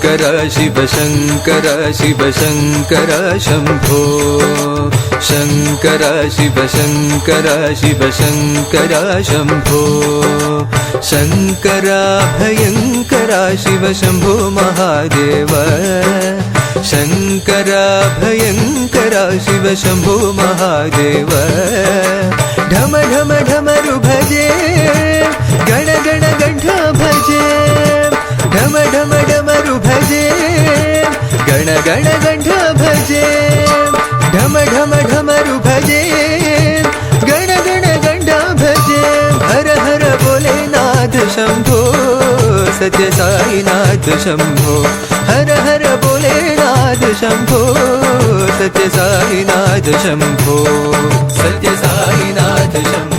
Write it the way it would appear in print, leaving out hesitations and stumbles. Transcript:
शङ्कर शिव शङ्कर शिव शङ्कर शम्भो शङ्कर शिव शङ्कर शिव शङ्कर शम्भो शङ्कर भयङ्कर शिव शम्भो महादेव शङ्कर भयङ्कर शिव शम्भो महादेव ढम ढम ढमरु भजे गण गण गण्ठ भजे ढम ढम डमरु भजे गण गण गण्ठ भजे ढम ढम ढमरु भजे गण गण गण्ठ भजे हर हर भोलेनाथ शम्भो सत्य साईनाथ शम्भो हर हर भोलेनाथ शम्भो सत्य साईनाथ शम्भो सत्य साईनाथ शम्भो।